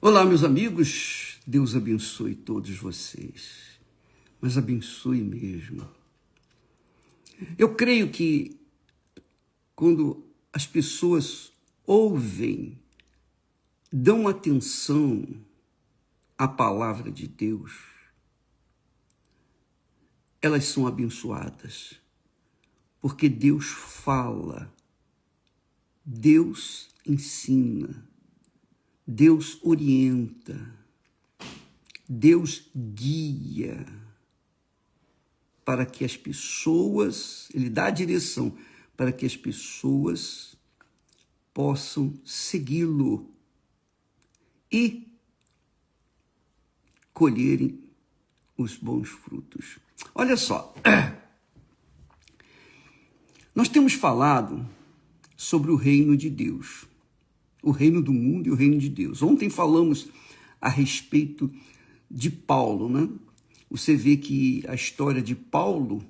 Olá, meus amigos, Deus abençoe todos vocês, mas abençoe mesmo. Eu creio que quando as pessoas ouvem, dão atenção à palavra de Deus, elas são abençoadas, porque Deus fala, Deus ensina, Deus orienta, Deus guia para que as pessoas, Ele dá a direção para que as pessoas possam segui-lo e colherem os bons frutos. Olha só, nós temos falado sobre o reino de Deus, o reino do mundo e o reino de Deus. Ontem falamos a respeito de Paulo, né? Você vê que a história de Paulo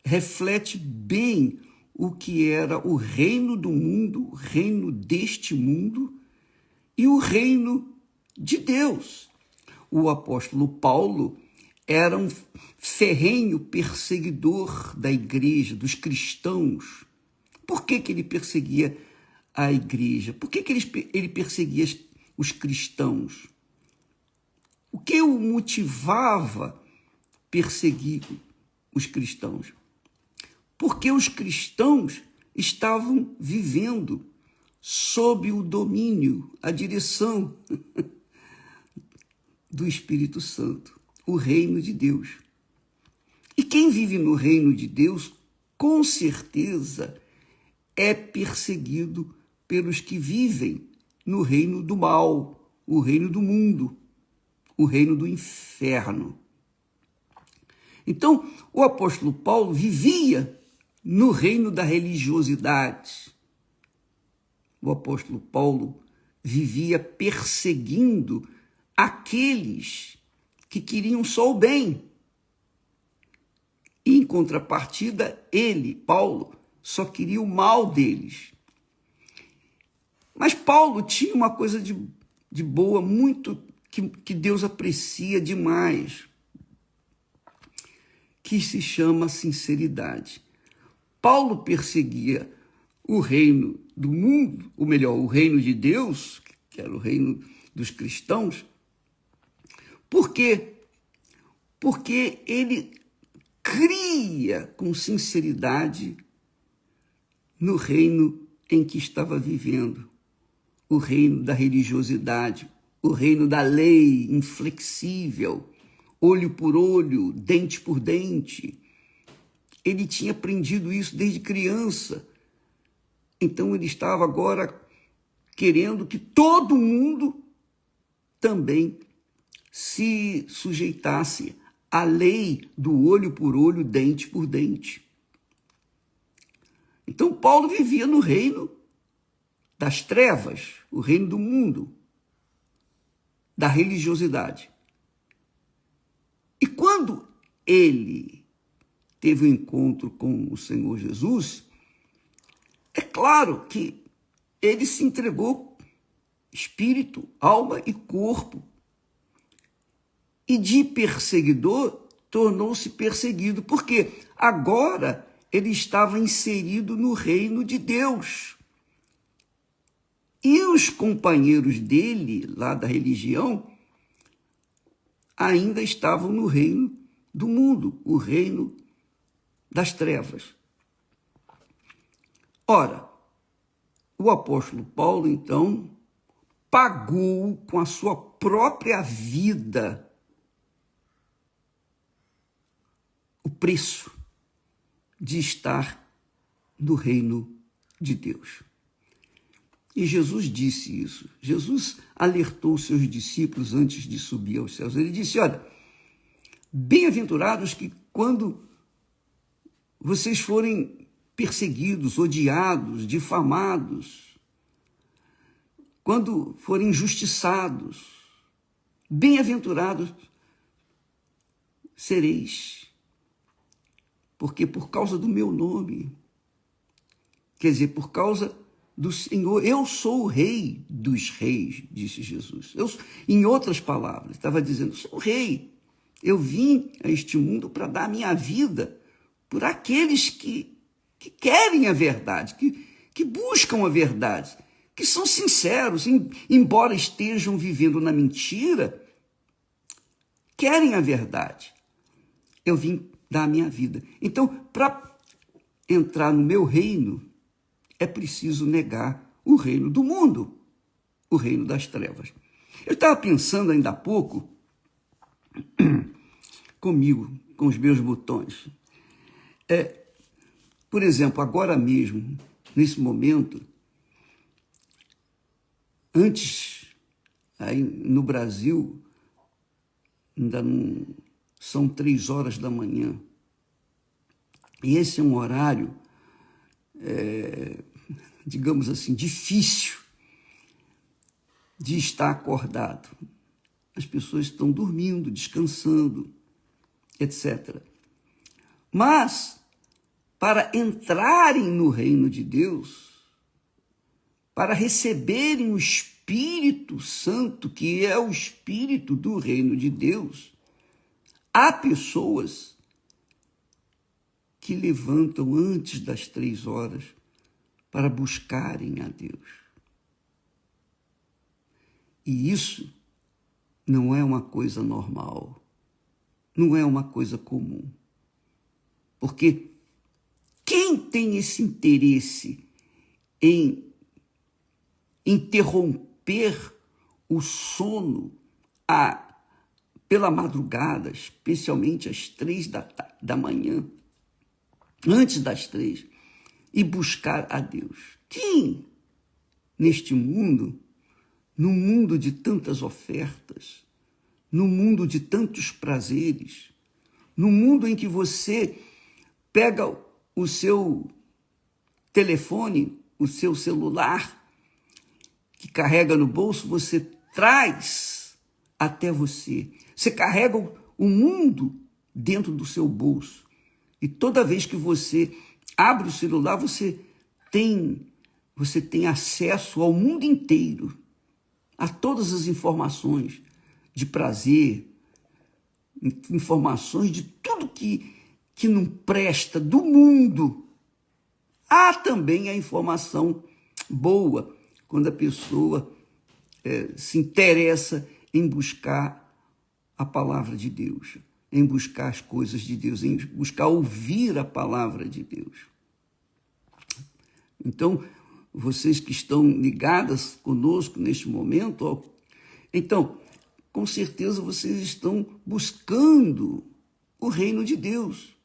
reflete bem o que era o reino do mundo, o reino deste mundo e o reino de Deus. O apóstolo Paulo era um ferrenho perseguidor da igreja, dos cristãos. Por que ele perseguia a igreja? Por que ele perseguia os cristãos? O que o motivava a perseguir os cristãos? Porque os cristãos estavam vivendo sob o domínio, a direção do Espírito Santo, o reino de Deus. E quem vive no reino de Deus, com certeza, é perseguido pelos que vivem no reino do mal, o reino do mundo, o reino do inferno. Então, o apóstolo Paulo vivia no reino da religiosidade. O apóstolo Paulo vivia perseguindo aqueles que queriam só o bem. E, em contrapartida, ele, Paulo, só queria o mal deles. Mas Paulo tinha uma coisa de boa, muito que Deus aprecia demais, que se chama sinceridade. Paulo perseguia o reino do mundo, ou melhor, o reino de Deus, que era o reino dos cristãos. Por quê? Porque ele cria com sinceridade no reino em que estava vivendo, o reino da religiosidade, o reino da lei inflexível, olho por olho, dente por dente. Ele tinha aprendido isso desde criança. Então ele estava agora querendo que todo mundo também se sujeitasse à lei do olho por olho, dente por dente. Então Paulo vivia no reino das trevas, o reino do mundo, da religiosidade. E quando ele teve um encontro com o Senhor Jesus, é claro que ele se entregou espírito, alma e corpo. E de perseguidor tornou-se perseguido, porque agora ele estava inserido no reino de Deus. E os companheiros dele, lá da religião, ainda estavam no reino do mundo, o reino das trevas. Ora, o apóstolo Paulo, então, pagou com a sua própria vida o preço de estar no reino de Deus. E Jesus disse isso. Jesus alertou os seus discípulos antes de subir aos céus. Ele disse, olha, bem-aventurados que quando vocês forem perseguidos, odiados, difamados, quando forem injustiçados, bem-aventurados sereis, porque por causa do meu nome, quer dizer, por causa do Senhor. Eu sou o rei dos reis, disse Jesus. Em outras palavras, estava dizendo, eu sou o rei. Eu vim a este mundo para dar a minha vida por aqueles que querem a verdade, que buscam a verdade, que são sinceros, embora estejam vivendo na mentira, querem a verdade. Eu vim dar a minha vida. Então, para entrar no meu reino, é preciso negar o reino do mundo, o reino das trevas. Eu estava pensando ainda há pouco, comigo, com os meus botões. Por exemplo, agora mesmo, nesse momento, antes, aí no Brasil, ainda não são 3 horas da manhã. E esse é um horário, digamos assim, difícil de estar acordado. As pessoas estão dormindo, descansando, etc. Mas, para entrarem no reino de Deus, para receberem o Espírito Santo, que é o Espírito do reino de Deus, há pessoas que levantam antes das 3 horas para buscarem a Deus. E isso não é uma coisa normal, não é uma coisa comum. Porque quem tem esse interesse em interromper o sono pela madrugada, especialmente às 3 da manhã, antes das 3, e buscar a Deus? Quem neste mundo, no mundo de tantas ofertas, no mundo de tantos prazeres, no mundo em que você pega o seu telefone, o seu celular, que carrega no bolso, você traz até você. Você carrega o mundo dentro do seu bolso. E toda vez que você abre o celular, você tem acesso ao mundo inteiro, a todas as informações de prazer, informações de tudo que não presta do mundo. Há também a informação boa, quando a pessoa se interessa em buscar a palavra de Deus, em buscar as coisas de Deus, em buscar ouvir a palavra de Deus. Então, vocês que estão ligadas conosco neste momento, então, com certeza vocês estão buscando o reino de Deus.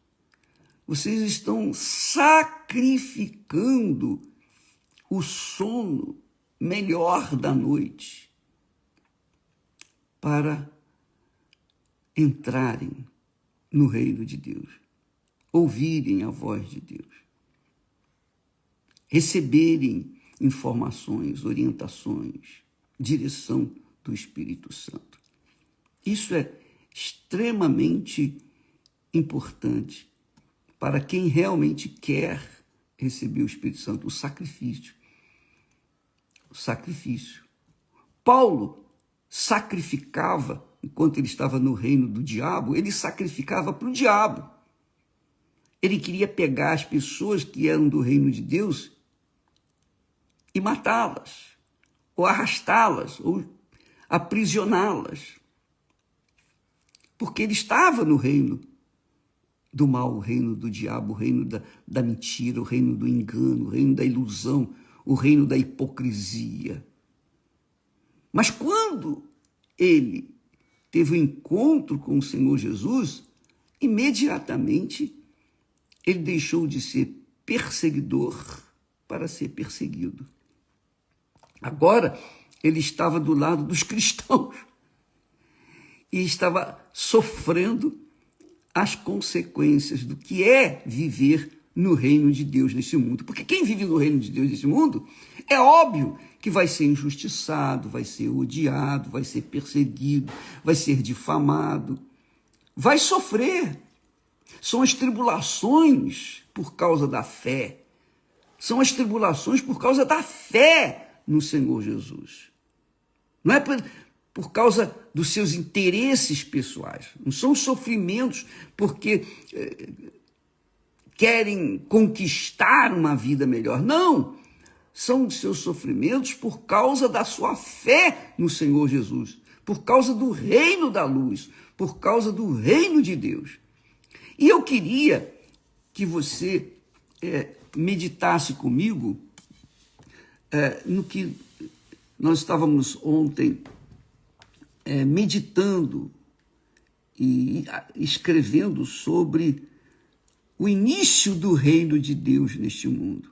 Vocês estão sacrificando o sono melhor da noite para entrarem no reino de Deus, ouvirem a voz de Deus, receberem informações, orientações, direção do Espírito Santo. Isso é extremamente importante para quem realmente quer receber o Espírito Santo, o sacrifício. O sacrifício. Paulo sacrificava, enquanto ele estava no reino do diabo, ele sacrificava para o diabo. Ele queria pegar as pessoas que eram do reino de Deus e matá-las, ou arrastá-las, ou aprisioná-las. Porque ele estava no reino do mal, o reino do diabo, o reino da mentira, o reino do engano, o reino da ilusão, o reino da hipocrisia. Mas quando ele teve um encontro com o Senhor Jesus, imediatamente ele deixou de ser perseguidor para ser perseguido. Agora ele estava do lado dos cristãos e estava sofrendo as consequências do que é viver no reino de Deus nesse mundo. Porque quem vive no reino de Deus nesse mundo, é óbvio que vai ser injustiçado, vai ser odiado, vai ser perseguido, vai ser difamado, vai sofrer. São as tribulações por causa da fé São as tribulações por causa da fé no Senhor Jesus. Não é por causa dos seus interesses pessoais. Não são sofrimentos porque querem conquistar uma vida melhor. Não! São os seus sofrimentos por causa da sua fé no Senhor Jesus, por causa do reino da luz, por causa do reino de Deus. E eu queria que você meditasse comigo no que nós estávamos ontem meditando e escrevendo sobre o início do reino de Deus neste mundo.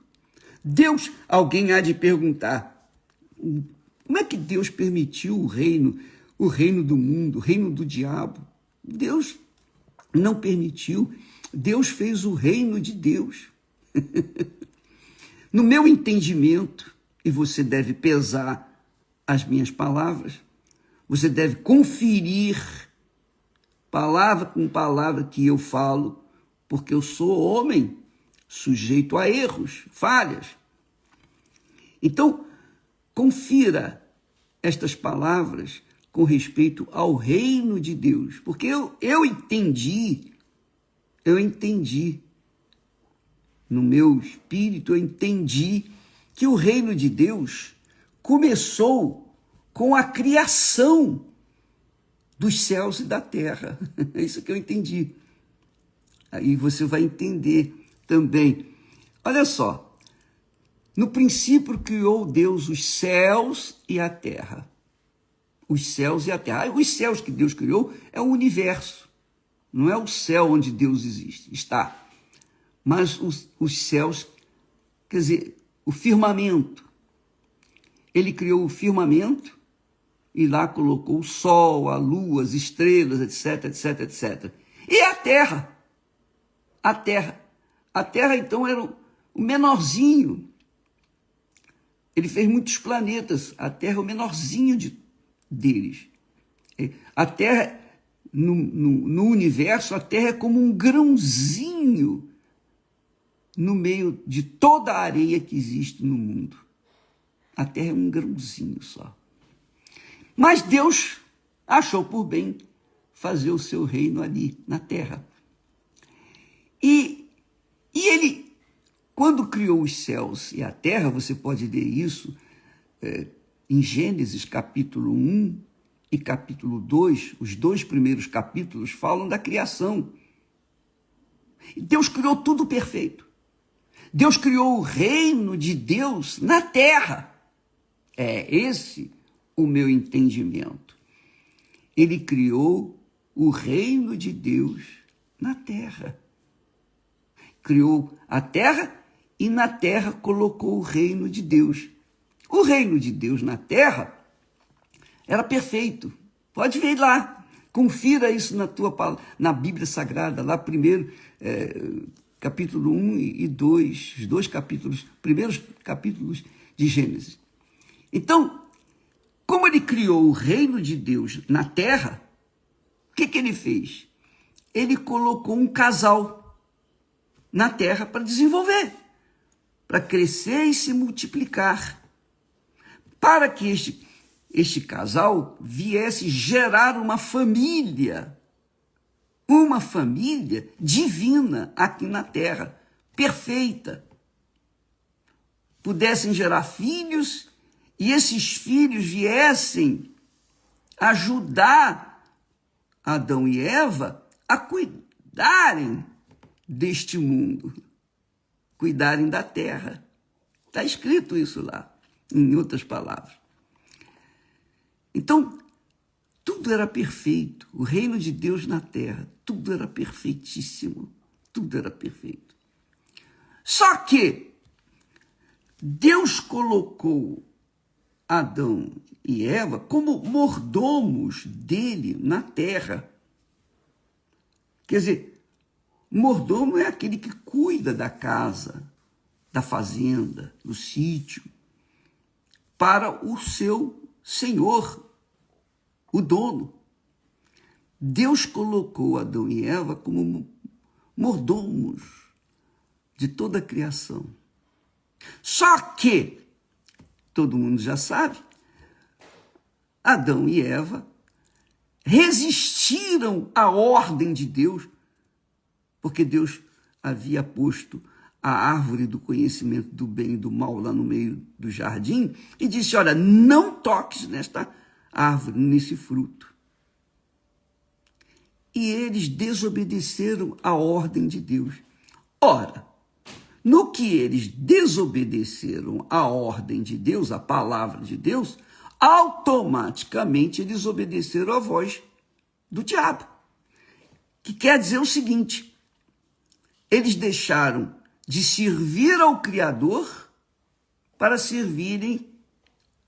Deus, alguém há de perguntar, como é que Deus permitiu o reino do mundo, o reino do diabo? Deus não permitiu, Deus fez o reino de Deus. No meu entendimento, e você deve pesar as minhas palavras, você deve conferir palavra com palavra que eu falo, porque eu sou homem, sujeito a erros, falhas. Então, confira estas palavras com respeito ao reino de Deus, porque eu entendi, no meu espírito, eu entendi que o reino de Deus começou com a criação dos céus e da terra. É isso que eu entendi. Aí você vai entender também. Olha só, no princípio criou Deus os céus e a terra. Os céus e a terra. Os céus que Deus criou é o universo. Não é o céu onde Deus está. Mas os céus, quer dizer, o firmamento. Ele criou o firmamento e lá colocou o sol, a lua, as estrelas, etc, etc, etc. E a terra. A terra, então, era o menorzinho. Ele fez muitos planetas. A terra é o menorzinho deles. A terra, no universo, a terra é como um grãozinho no meio de toda a areia que existe no mundo. A terra é um grãozinho só. Mas Deus achou por bem fazer o seu reino ali, na terra. E ele, quando criou os céus e a terra, você pode ler isso em Gênesis capítulo 1 e capítulo 2, os dois primeiros capítulos falam da criação. Deus criou tudo perfeito. Deus criou o reino de Deus na terra. É esse o meu entendimento. Ele criou o reino de Deus na terra. Criou a terra e na terra colocou o reino de Deus. O reino de Deus na terra era perfeito. Pode ver lá, confira isso na Bíblia Sagrada, lá primeiro, capítulo 1 e 2, os dois capítulos, primeiros capítulos de Gênesis. Então, como ele criou o reino de Deus na terra, o que ele fez? Ele colocou um casal na terra para desenvolver, para crescer e se multiplicar, para que este casal viesse gerar uma família divina aqui na terra, perfeita. Pudessem gerar filhos e esses filhos viessem ajudar Adão e Eva a cuidarem deste mundo, cuidarem da terra. Está escrito isso lá, em outras palavras. Então, tudo era perfeito. O reino de Deus na terra, tudo era perfeitíssimo. Tudo era perfeito. Só que Deus colocou Adão e Eva como mordomos dele na terra. Quer dizer, mordomo é aquele que cuida da casa, da fazenda, do sítio, para o seu Senhor, o dono. Deus colocou Adão e Eva como mordomos de toda a criação. Só que, todo mundo já sabe, Adão e Eva resistiram à ordem de Deus, porque Deus havia posto a árvore do conhecimento do bem e do mal lá no meio do jardim e disse, olha, não toques nesta árvore, nesse fruto. E eles desobedeceram à ordem de Deus. Ora, no que eles desobedeceram à ordem de Deus, à palavra de Deus, automaticamente eles obedeceram à voz do diabo. Que quer dizer o seguinte, eles deixaram de servir ao Criador para servirem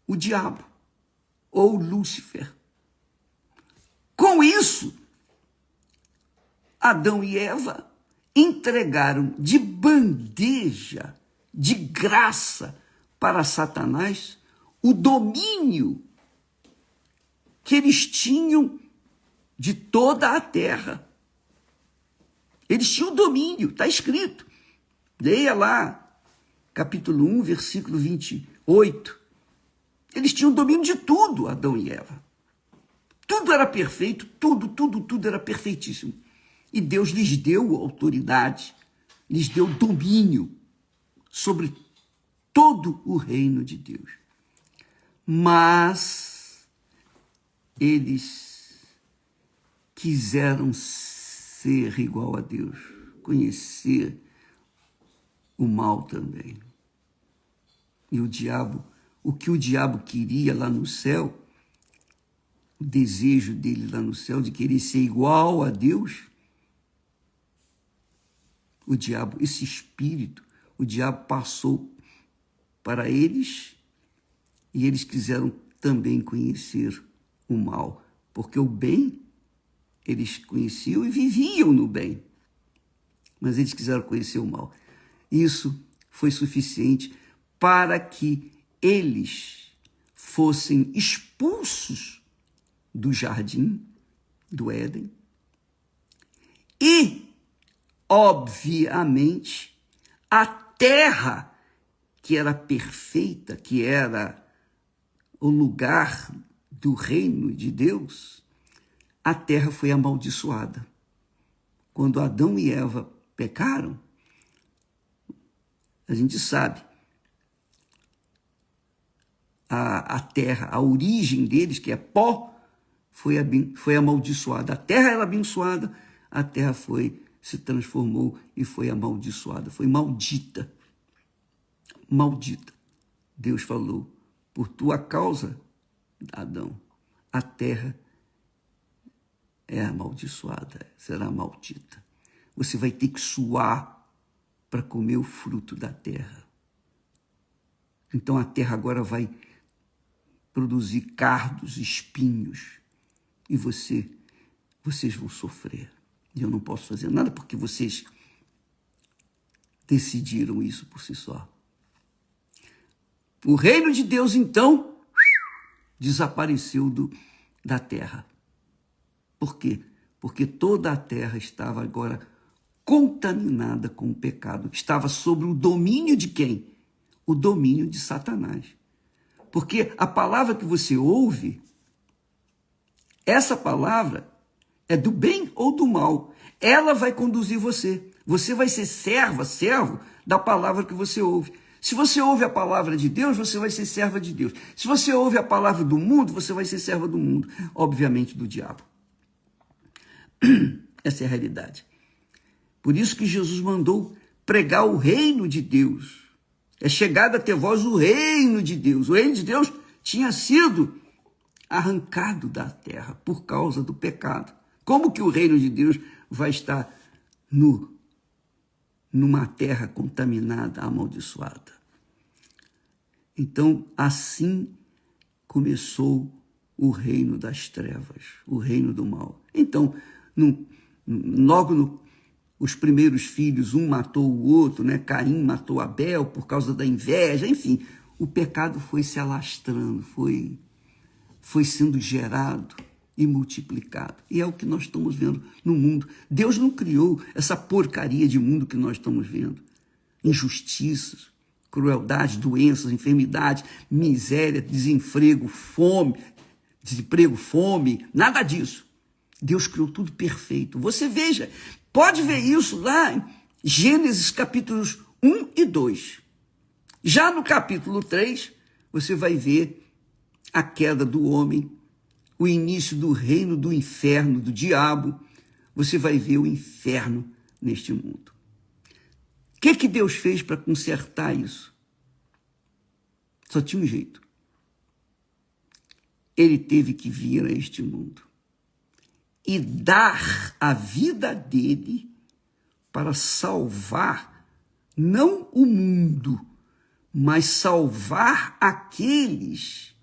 o diabo ou Lúcifer. Com isso, Adão e Eva entregaram de bandeja, de graça para Satanás, o domínio que eles tinham de toda a terra. Eles tinham domínio, está escrito. Leia lá, capítulo 1, versículo 28. Eles tinham domínio de tudo, Adão e Eva. Tudo era perfeito, tudo era perfeitíssimo. E Deus lhes deu autoridade, lhes deu domínio sobre todo o reino de Deus. Mas eles quiseram ser igual a Deus, conhecer o mal também. E o diabo, o que o diabo queria lá no céu, o desejo dele lá no céu de querer ser igual a Deus, o diabo, esse espírito, o diabo passou para eles e eles quiseram também conhecer o mal, porque o bem eles conheciam e viviam no bem, mas eles quiseram conhecer o mal. Isso foi suficiente para que eles fossem expulsos do jardim do Éden e, obviamente, a terra que era perfeita, que era o lugar do reino de Deus, a terra foi amaldiçoada. Quando Adão e Eva pecaram, a gente sabe, a terra, a origem deles, que é pó, foi amaldiçoada. A terra era abençoada, a terra se transformou e foi amaldiçoada, foi maldita. Maldita. Deus falou, por tua causa, Adão, a terra é amaldiçoada, será maldita. Você vai ter que suar para comer o fruto da terra. Então a terra agora vai produzir cardos, espinhos, e vocês vão sofrer. E eu não posso fazer nada porque vocês decidiram isso por si só. O reino de Deus, então, desapareceu da terra. Por quê? Porque toda a terra estava agora contaminada com o pecado. Estava sob o domínio de quem? O domínio de Satanás. Porque a palavra que você ouve, essa palavra é do bem ou do mal. Ela vai conduzir você. Você vai ser servo da palavra que você ouve. Se você ouve a palavra de Deus, você vai ser serva de Deus. Se você ouve a palavra do mundo, você vai ser serva do mundo. Obviamente do diabo. Essa é a realidade. Por isso que Jesus mandou pregar o reino de Deus. É chegado até vós o reino de Deus. O reino de Deus tinha sido arrancado da terra por causa do pecado. Como que o reino de Deus vai estar numa terra contaminada, amaldiçoada? Então, assim começou o reino das trevas, o reino do mal. Então, os primeiros filhos, um matou o outro, né? Caim matou Abel por causa da inveja, enfim, o pecado foi se alastrando, foi sendo gerado e multiplicado. E é o que nós estamos vendo no mundo. Deus não criou essa porcaria de mundo que nós estamos vendo. Injustiças, crueldade, doenças, enfermidade, miséria, desemprego, fome, nada disso. Deus criou tudo perfeito. Você veja, pode ver isso lá em Gênesis capítulos 1 e 2. Já no capítulo 3, você vai ver a queda do homem, o início do reino do inferno, do diabo. Você vai ver o inferno neste mundo. O que Deus fez para consertar isso? Só tinha um jeito. Ele teve que vir a este mundo e dar a vida dele para salvar, não o mundo, mas salvar aqueles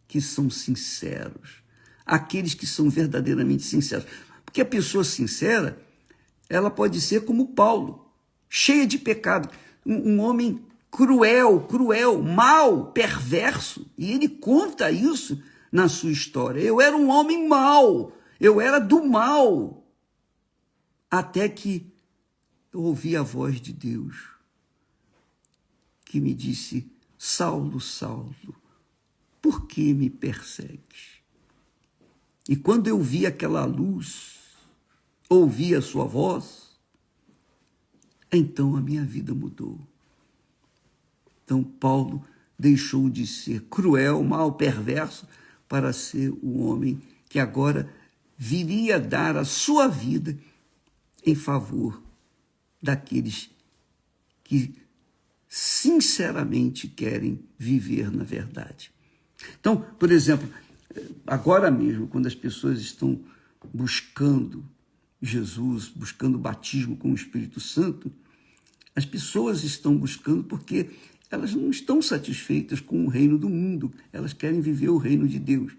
que são sinceros, aqueles que são verdadeiramente sinceros. Porque a pessoa sincera, ela pode ser como Paulo, cheia de pecado, um homem cruel, mau, perverso, e ele conta isso na sua história. Eu era um homem mau, eu era do mal, até que eu ouvi a voz de Deus, que me disse: Saulo, Saulo, por que me persegues? E quando eu vi aquela luz, ouvi a sua voz, então a minha vida mudou. Então Paulo deixou de ser cruel, mau, perverso, para ser o homem que agora viria dar a sua vida em favor daqueles que sinceramente querem viver na verdade. Então, por exemplo, agora mesmo, quando as pessoas estão buscando Jesus, buscando o batismo com o Espírito Santo, as pessoas estão buscando porque elas não estão satisfeitas com o reino do mundo, elas querem viver o reino de Deus.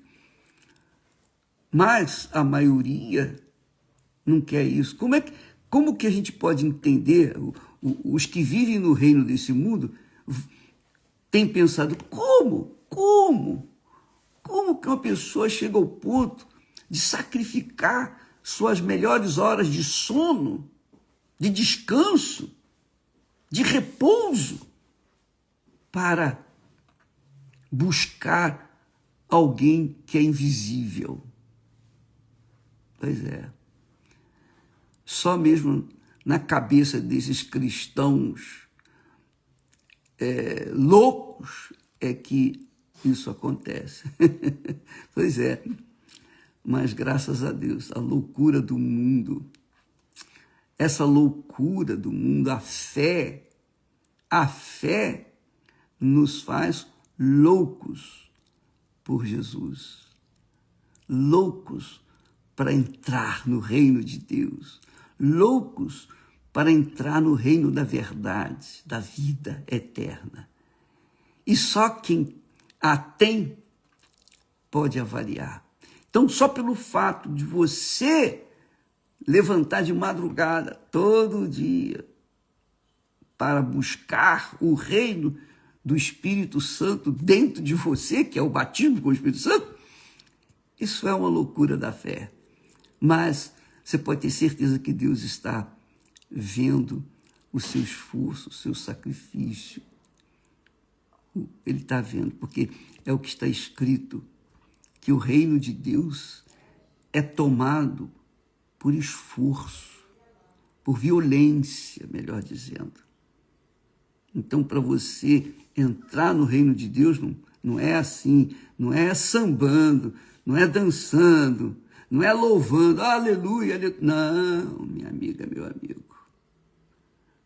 Mas a maioria não quer isso. Como que a gente pode entender os que vivem no reino desse mundo têm pensado, como que uma pessoa chega ao ponto de sacrificar suas melhores horas de sono, de descanso, de repouso, para buscar alguém que é invisível? Pois é. Só mesmo na cabeça desses cristãos loucos é que isso acontece. Pois é. Mas graças a Deus, a loucura do mundo, essa loucura do mundo, a fé nos faz loucos por Jesus, loucos para entrar no reino de Deus, loucos para entrar no reino da verdade, da vida eterna. E só quem a tem pode avaliar. Então, só pelo fato de você levantar de madrugada todo dia para buscar o reino do Espírito Santo dentro de você, que é o batismo com o Espírito Santo, isso é uma loucura da fé. Mas você pode ter certeza que Deus está vendo o seu esforço, o seu sacrifício. Ele está vendo, porque é o que está escrito, que o reino de Deus é tomado por esforço, por violência, melhor dizendo. Então, para você entrar no reino de Deus, não é assim, não é sambando, não é dançando, não é louvando, aleluia, aleluia. Não, minha amiga, meu amigo.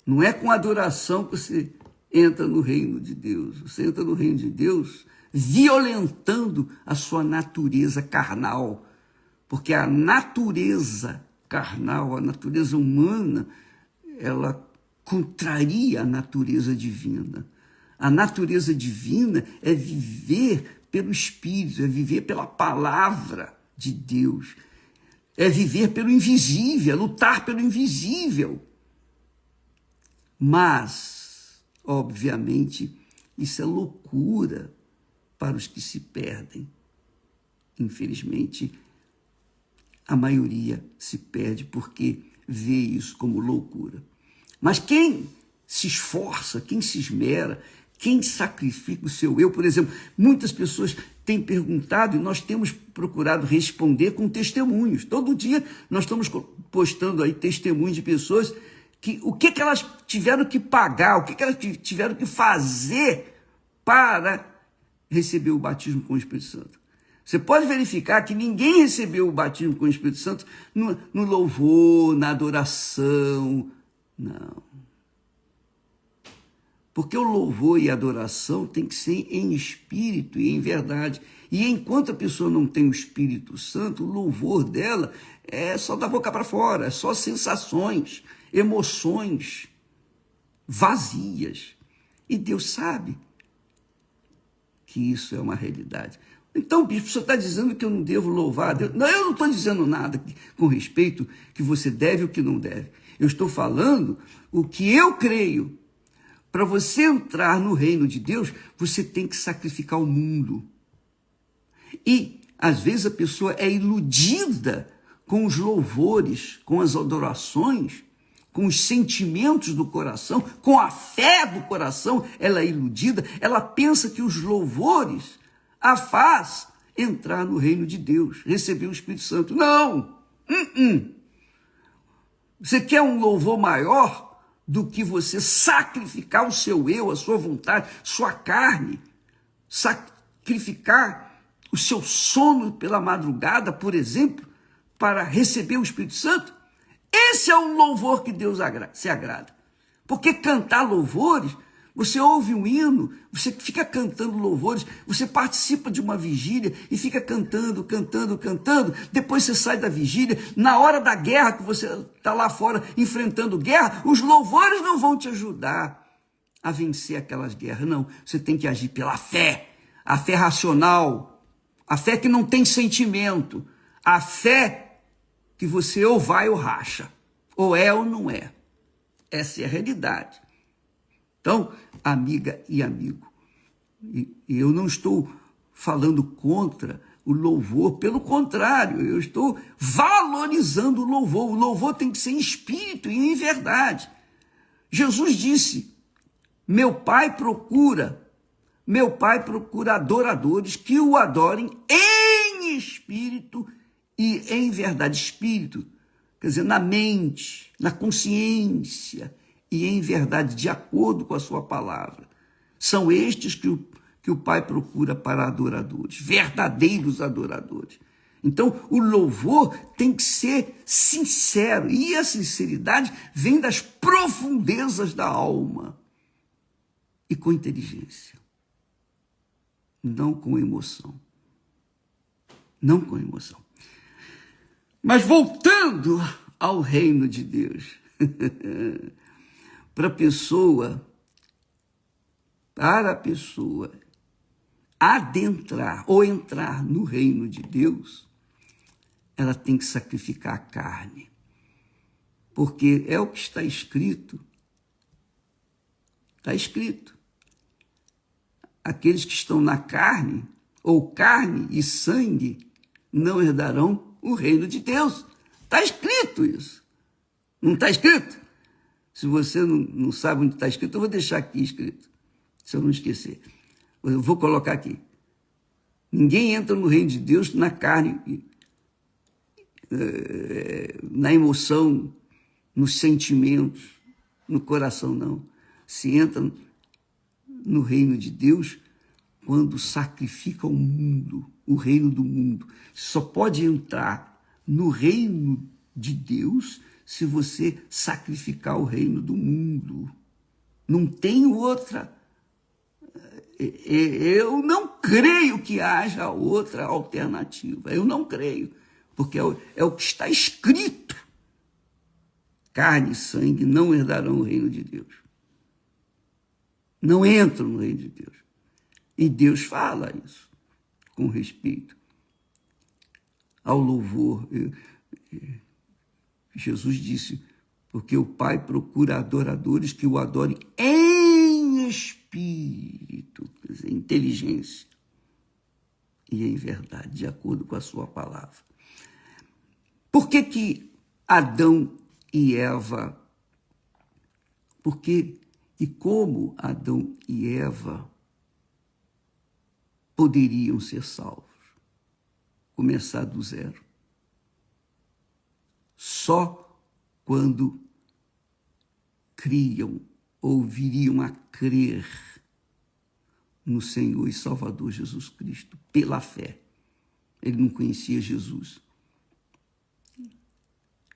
Não é com adoração que você entra no reino de Deus. Você entra no reino de Deus violentando a sua natureza carnal. Porque a natureza carnal, a natureza humana, ela contraria a natureza divina. A natureza divina é viver pelo Espírito, é viver pela palavra de Deus, é viver pelo invisível, é lutar pelo invisível. Mas, obviamente, isso é loucura para os que se perdem. Infelizmente, a maioria se perde porque vê isso como loucura. Mas quem se esforça, quem se esmera, quem sacrifica o seu eu. Por exemplo, muitas pessoas têm perguntado e nós temos procurado responder com testemunhos. Todo dia nós estamos postando aí testemunhos de pessoas que o que elas tiveram que pagar, o que elas tiveram que fazer para receber o batismo com o Espírito Santo. Você pode verificar que ninguém recebeu o batismo com o Espírito Santo no louvor, na adoração. Não. Porque o louvor e a adoração tem que ser em espírito e em verdade. E enquanto a pessoa não tem o Espírito Santo, o louvor dela é só da boca para fora, é só sensações, emoções vazias. E Deus sabe que isso é uma realidade. Então, bispo, o senhor está dizendo que eu não devo louvar a Deus? Não, eu não estou dizendo nada com respeito que você deve ou que não deve. Eu estou falando o que eu creio. Para você entrar no reino de Deus, você tem que sacrificar o mundo. E, às vezes, a pessoa é iludida com os louvores, com as adorações, com os sentimentos do coração, com a fé do coração. Ela é iludida, ela pensa que os louvores a faz entrar no reino de Deus, receber o Espírito Santo. Não! Você quer um louvor maior do que você sacrificar o seu eu, a sua vontade, sua carne, sacrificar o seu sono pela madrugada, por exemplo, para receber o Espírito Santo? Esse é um louvor que Deus se agrada. Porque cantar louvores, você ouve um hino, você fica cantando louvores, você participa de uma vigília e fica cantando, depois você sai da vigília, na hora da guerra que você está lá fora enfrentando guerra, os louvores não vão te ajudar a vencer aquelas guerras, não. Você tem que agir pela fé, a fé racional, a fé que não tem sentimento, a fé que você ou vai ou racha, ou é ou não é. Essa é a realidade. Então, amiga e amigo, eu não estou falando contra o louvor, pelo contrário, eu estou valorizando o louvor. O louvor tem que ser em espírito e em verdade. Jesus disse, meu pai procura adoradores que o adorem em espírito e em verdade. Espírito, quer dizer, na mente, na consciência, e em verdade, de acordo com a sua palavra. São estes que o Pai procura para adoradores, verdadeiros adoradores. Então, o louvor tem que ser sincero, e a sinceridade vem das profundezas da alma e com inteligência, não com emoção. Não com emoção. Mas voltando ao reino de Deus, para a pessoa adentrar ou entrar no reino de Deus, ela tem que sacrificar a carne. Porque é o que está escrito. Está escrito. Aqueles que estão na carne, ou carne e sangue, não herdarão o reino de Deus. Está escrito isso. Não está escrito? Se você não sabe onde está escrito, eu vou deixar aqui escrito, se eu não esquecer. Eu vou colocar aqui. Ninguém entra no reino de Deus na carne, na emoção, nos sentimentos, no coração, não. Se entra no reino de Deus quando sacrifica o mundo, o reino do mundo. Só pode entrar no reino de Deus se você sacrificar o reino do mundo. Não tem outra. Eu não creio que haja outra alternativa. Eu não creio. Porque é o que está escrito. Carne e sangue não herdarão o reino de Deus. Não entram no reino de Deus. E Deus fala isso com respeito ao louvor. Jesus disse, porque o Pai procura adoradores que o adorem em espírito, quer dizer, inteligência e em verdade, de acordo com a sua palavra. Por que Adão e Eva? Porque E como Adão e Eva poderiam ser salvos? Começar do zero. Só quando criam ou viriam a crer no Senhor e Salvador Jesus Cristo, pela fé. Ele não conhecia Jesus.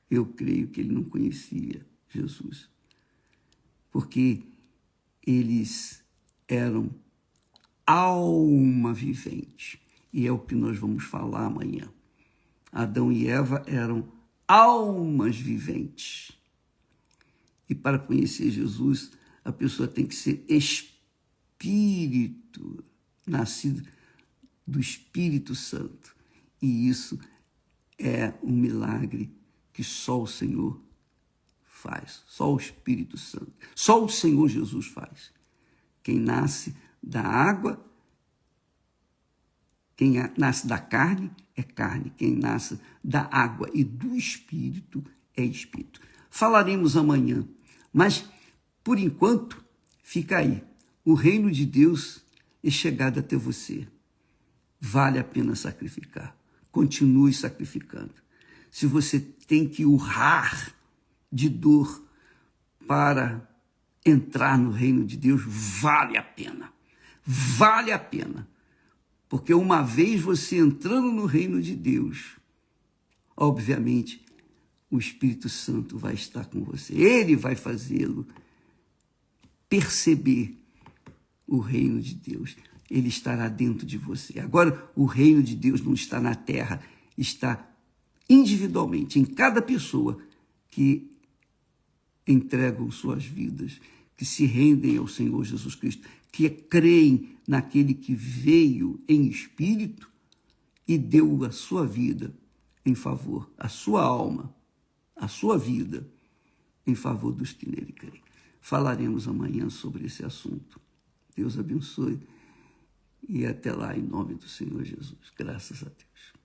Eu creio que ele não conhecia Jesus, porque eles eram alma vivente, e é o que nós vamos falar amanhã. Adão e Eva eram almas viventes. E para conhecer Jesus, a pessoa tem que ser espírito, nascido do Espírito Santo. E isso é um milagre que só o Senhor faz, só o Espírito Santo, só o Senhor Jesus faz. Quem nasce da água, quem nasce da carne é carne, quem nasce da água e do Espírito é Espírito. Falaremos amanhã, mas, por enquanto, fica aí. O reino de Deus é chegado até você. Vale a pena sacrificar. Continue sacrificando. Se você tem que urrar de dor para entrar no reino de Deus, vale a pena. Vale a pena. Porque uma vez você entrando no reino de Deus, obviamente, o Espírito Santo vai estar com você. Ele vai fazê-lo perceber o reino de Deus. Ele estará dentro de você. Agora, o reino de Deus não está na terra, está individualmente, em cada pessoa que entregam suas vidas, que se rendem ao Senhor Jesus Cristo, que creem naquele que veio em espírito e deu a sua vida em favor, a sua alma, a sua vida em favor dos que nele creem. Falaremos amanhã sobre esse assunto. Deus abençoe e até lá, em nome do Senhor Jesus. Graças a Deus.